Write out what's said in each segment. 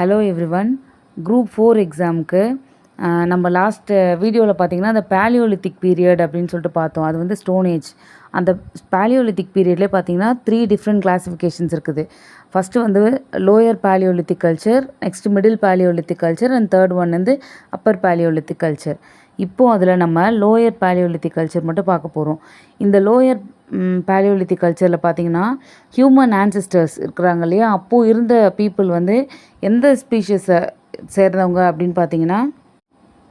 Hello everyone. Group 4 எக்ஸாமுக்கு நம்ம last வீடியோவில் பார்த்தீங்கன்னா அந்த பேலியோலித்திக் பீரியட் அப்படின்னு சொல்லிட்டு பார்த்தோம். அது வந்து ஸ்டோன் ஏஜ். அந்த பேலியோலித்திக் பீரியட்லேயே பார்த்தீங்கன்னா 3 டிஃப்ரெண்ட் கிளாஸிஃபிகேஷன்ஸ் இருக்குது. ஃபஸ்ட்டு வந்து lower paleolithic culture, next middle paleolithic culture and third one வந்து அப்பர் பேலியோலித்திக் கல்ச்சர். இப்போது அதில் நம்ம லோயர் பேலியோலித்திக் கல்ச்சர் மட்டும் பார்க்க போகிறோம். இந்த லோயர் பேலியோலித்திக் கல்ச்சரில் பார்த்தீங்கன்னா ஹியூமன் ஆன்செஸ்டர்ஸ் இருக்கிறாங்க இல்லையா, அப்போது இருந்த பீப்புள் வந்து எந்த ஸ்பீஷஸை சேர்ந்தவங்க அப்படின்னு பார்த்தீங்கன்னா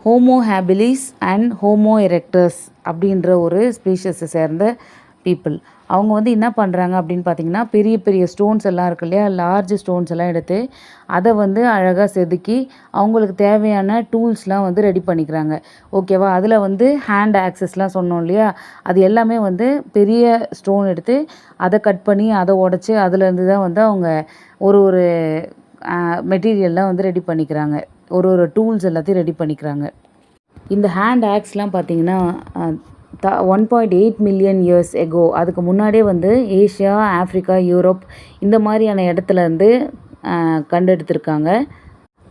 homo habilis and homo erectus அப்படின்ற ஒரு ஸ்பீஷஸை சேர்ந்த பீப்புள். அவங்க வந்து என்ன பண்ணுறாங்க அப்படின்னு பார்த்தீங்கன்னா பெரிய பெரிய ஸ்டோன்ஸ் எல்லாம் இருக்கு இல்லையா, லார்ஜ் ஸ்டோன்ஸ் எல்லாம் எடுத்து அதை வந்து அழகாக செதுக்கி அவங்களுக்கு தேவையான டூல்ஸ்லாம் வந்து ரெடி பண்ணிக்கிறாங்க. ஓகேவா? அதில் வந்து ஹேண்ட் ஆக்சஸ்லாம் சொன்னோம் இல்லையா, அது எல்லாமே வந்து பெரிய ஸ்டோன் எடுத்து அதை கட் பண்ணி அதை உடச்சி அதுலேருந்து தான் வந்து அவங்க ஒரு ஒரு மெட்டீரியல்லாம் வந்து ரெடி பண்ணிக்கிறாங்க. ஒரு டூல்ஸ் எல்லாத்தையும் ரெடி பண்ணிக்கிறாங்க. இந்த ஹேண்ட் ஆக்ஸ்லாம் பார்த்தீங்கன்னா 1.8 மில்லியன் இயர்ஸ் எகோ, அதுக்கு முன்னாடியே வந்து ஏஷியா, ஆஃப்ரிக்கா, யூரோப் இந்த மாதிரியான இடத்துலேருந்து கண்டெடுத்திருக்காங்க.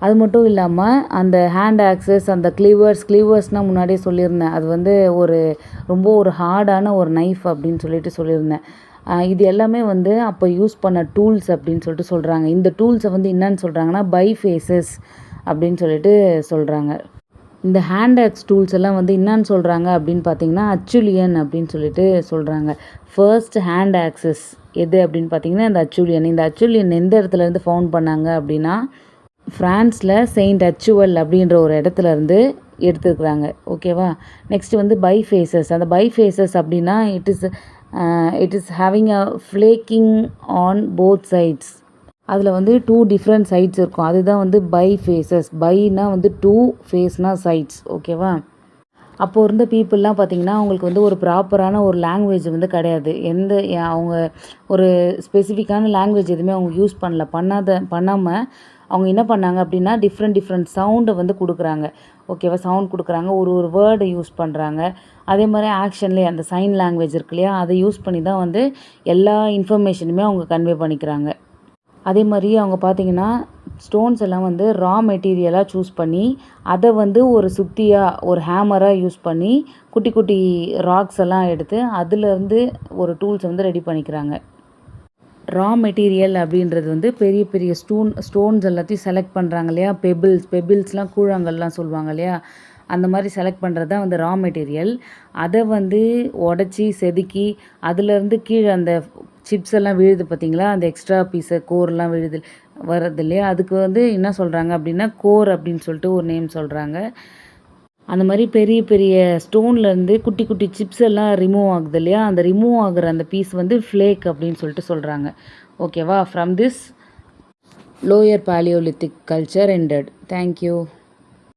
அது மட்டும் இல்லாமல் அந்த ஹேண்ட் ஆக்சஸ், அந்த கிளீவர்ஸ்னால் முன்னாடியே சொல்லியிருந்தேன், அது வந்து ரொம்ப ஹார்டான ஒரு நைஃப் அப்படின்னு சொல்லியிருந்தேன். இது எல்லாமே வந்து அப்போ யூஸ் பண்ண டூல்ஸ் அப்படின்னு சொல்லிட்டு சொல்கிறாங்க. இந்த டூல்ஸை வந்து என்னன்னு சொல்கிறாங்கன்னா பைஃபேஸஸ் அப்படின்னு சொல்லிட்டு சொல்கிறாங்க. இந்த ஹேண்ட் ஆக்ஸ் டூல்ஸ் எல்லாம் வந்து என்னன்னு சொல்கிறாங்க அப்படின்னு பார்த்தீங்கன்னா அச்சுலியன் அப்படின்னு சொல்லிட்டு சொல்கிறாங்க. ஃபர்ஸ்ட் ஹேண்ட் ஆக்சஸ் எது அப்படின்னு பார்த்தீங்கன்னா இந்த அச்சுலியன். இந்த அச்சுலியன் எந்த இடத்துலேருந்து ஃபவுண்ட் பண்ணாங்க அப்படின்னா ஃப்ரான்ஸில் செயின்ட் அச்சுவல் அப்படின்ற ஒரு இடத்துலேருந்து எடுத்துருக்குறாங்க. ஓகேவா? நெக்ஸ்ட் வந்து பைஃபேஸஸ். அந்த பைஃபேஸஸ் அப்படின்னா it is having a flaking on both sides. அதில் வந்து 2 டிஃப்ரெண்ட் சைட்ஸ் இருக்கும். அதுதான் வந்து பைஃபேஸஸ். பைனா வந்து 2, ஃபேஸ்னா சைட்ஸ். ஓகேவா? அப்போது இருந்த பீப்புளெலாம் பார்த்திங்கன்னா அவங்களுக்கு வந்து ஒரு ப்ராப்பரான ஒரு லாங்குவேஜ் வந்து கிடையாது. அவங்க ஒரு ஸ்பெசிஃபிக்கான லாங்குவேஜ் எதுவுமே அவங்க யூஸ் பண்ணாமல் அவங்க என்ன பண்ணாங்க அப்படின்னா டிஃப்ரெண்ட் சவுண்டை வந்து கொடுக்குறாங்க. ஓகேவா? சவுண்ட் கொடுக்குறாங்க, ஒரு வேர்டை யூஸ் பண்ணுறாங்க. அதே மாதிரி ஆக்ஷன்லேயே அந்த சைன் லாங்குவேஜ் இருக்கு இல்லையா, அதை யூஸ் பண்ணி தான் வந்து எல்லா இன்ஃபர்மேஷனுமே அவங்க கன்வே பண்ணிக்கிறாங்க. அதே மாதிரி அவங்க பார்த்திங்கன்னா ஸ்டோன்ஸ் எல்லாம் வந்து ரா மெட்டீரியலாக சூஸ் பண்ணி அதை வந்து ஒரு சுத்தியாக ஒரு ஹேமராக யூஸ் பண்ணி குட்டி குட்டி ராக்ஸ் எல்லாம் எடுத்து அதுலேருந்து ஒரு டூல்ஸை வந்து ரெடி பண்ணிக்கிறாங்க. ரா மெட்டீரியல் அப்படின்றது வந்து பெரிய பெரிய ஸ்டோன்ஸ் எல்லாத்தையும் செலக்ட் பண்ணுறாங்க இல்லையா, பெபிள்ஸ்லாம் கூழாங்கல்லாம் சொல்லுவாங்க இல்லையா, அந்த மாதிரி செலக்ட் பண்ணுறது தான் வந்து ரா மெட்டீரியல். அதை வந்து உடச்சி செதுக்கி அதுலேருந்து கீழே அந்த சிப்ஸ் எல்லாம் விழுது பார்த்தீங்களா, அந்த எக்ஸ்ட்ரா பீஸை கோர்லாம் வர்றது இல்லையா, அதுக்கு வந்து என்ன சொல்கிறாங்க அப்படின்னா கோர் அப்படின்னு சொல்லிட்டு ஒரு நேம் சொல்கிறாங்க. அந்த மாதிரி பெரிய பெரிய ஸ்டோன்லேருந்து குட்டி குட்டி சிப்ஸ் எல்லாம் ரிமூவ் ஆகுது இல்லையா, அந்த ரிமூவ் ஆகுற அந்த பீஸ் வந்து ஃப்ளேக் அப்படின்னு சொல்லிட்டு சொல்கிறாங்க. ஓகேவா? From this lower paleolithic culture ended. Thank you.